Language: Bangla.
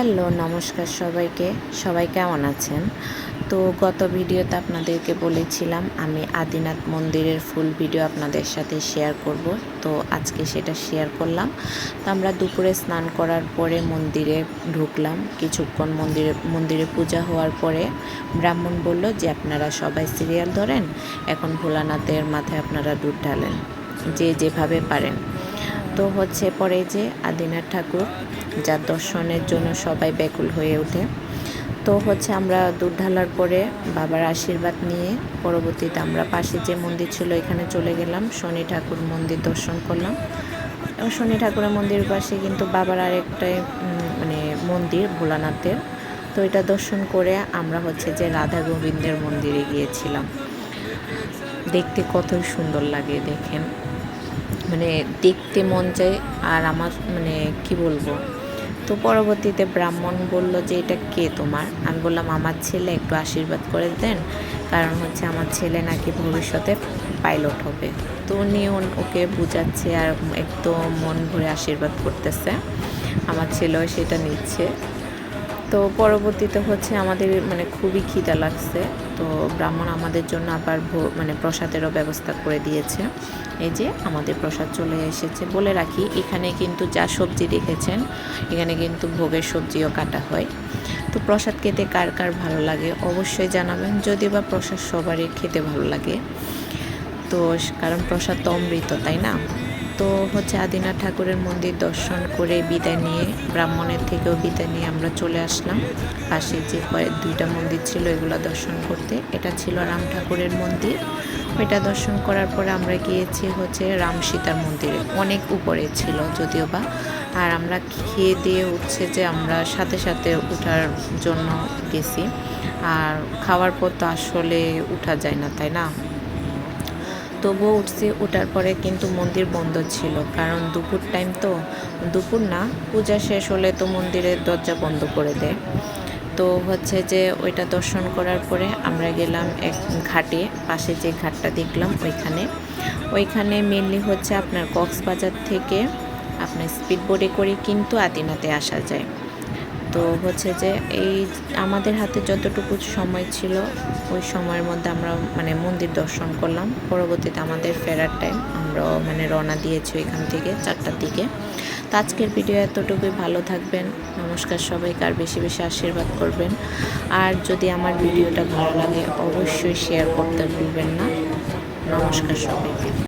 হ্যালো, নমস্কার সবাইকে। সবাই কেমন আছেন? তো গত ভিডিওতে আপনাদেরকে বলেছিলাম আমি আদিনাথ মন্দিরের ফুল ভিডিও আপনাদের সাথে শেয়ার করব। তো আজকে সেটা শেয়ার করলাম। তো আমরা দুপুরে স্নান করার পরে মন্দিরে ঢুকলাম। কিছুক্ষণ মন্দিরে পূজা হওয়ার পরে ব্রাহ্মণ বলল যে আপনারা সবাই সিরিয়াল ধরেন, এখন ভোলানাথের মাথায় আপনারা দুধ ঢালেন, যে যেভাবে পারেন। তো পরে যে আদিনাথ ঠাকুর, যার দর্শনের জন্য সবাই ব্যাকুল হয়ে ওঠে। তো আমরা দুধ ঢালার পরে বাবার আশীর্বাদ নিয়ে পরবর্তীতে আমরা পাশে যে মন্দির ছিল এখানে চলে গেলাম, শনি ঠাকুর মন্দির দর্শন করলাম। এবং শনি ঠাকুরের মন্দিরের পাশে কিন্তু বাবার আরেকটাই মন্দির ভোলানাথের। তো এটা দর্শন করে আমরা যে রাধা গোবিন্দের মন্দিরে গিয়েছিলাম। দেখতে কতই সুন্দর লাগে দেখেন, দেখতে মন চায়। আর আমার কি বলবো। তো পরবর্তীতে ব্রাহ্মণ বলল যে এটা কে তোমার? আমি বললাম আমার ছেলে, একটু আশীর্বাদ করে দেন, কারণ আমার ছেলে নাকি ভবিষ্যতে পাইলট হবে। তো উনি ওকে বুঝাচ্ছে আর একদম মন ভরে আশীর্বাদ করতেছে। আমার ছেলেও সেটা নিচ্ছে। তো পরবর্তীতে আমাদের খুবই খিদা লাগছে। তো ব্রাহ্মণ আমাদের জন্য আবার প্রসাদেরও ব্যবস্থা করে দিয়েছে। এই যে আমাদের প্রসাদ চলে এসেছে। বলে রাখি, এখানে কিন্তু যা সবজি দেখেছেন এখানে কিন্তু ভোগের সবজিও কাটা হয়। তো প্রসাদ খেতে কার কার ভালো লাগে অবশ্যই জানাবেন। যদিও বা প্রসাদ সবারই খেতে ভালো লাগে, তো কারণ প্রসাদ তো অমৃত, তাই না? তো আদিনাথ ঠাকুরের মন্দির দর্শন করে বিদায় নিয়ে, ব্রাহ্মণের থেকেও বিদায় নিয়ে আমরা চলে আসলাম পাশে যে দুইটা মন্দির ছিল এগুলো দর্শন করতে। এটা ছিল রাম ঠাকুরের মন্দির। ওইটা দর্শন করার পরে আমরা গিয়েছি রাম সীতার মন্দিরে, অনেক উপরে ছিল যদিও বা। আর আমরা খেয়ে দিয়ে যে আমরা সাথে সাথে উঠার জন্য গেছি। আর খাওয়ার পর তো আসলে উঠা যায় না, তাই না? তবুও উঠছি। ওঠার পরে কিন্তু মন্দির বন্ধ ছিল, কারণ দুপুর টাইম। তো দুপুর না, পূজা শেষ হলে তো মন্দিরের দরজা বন্ধ করে দেয়। তো যে ওইটা দর্শন করার পরে আমরা গেলাম এক ঘাটে, পাশে যে ঘাটটা দেখলাম ওইখানে মেনলি আপনার কক্সবাজার থেকে আপনার স্পিড বোটে করে কিন্তু আদিনাথে আসা যায়। তো যে এই আমাদের হাতে যতটুকু সময় ছিল ওই সময়ের মধ্যে আমরা মন্দির দর্শন করলাম। পরবর্তীতে আমাদের ফেরার টাইম, আমরা রওনা দিয়েছি এখান থেকে 4টার দিকে। তো আজকের ভিডিও এতটুকুই। ভালো থাকবেন। নমস্কার সবাইকে। আর বেশি বেশি আশীর্বাদ করবেন। আর যদি আমার ভিডিওটা ভালো লাগে অবশ্যই শেয়ার করতে ভুলবেন না। নমস্কার সবাইকে।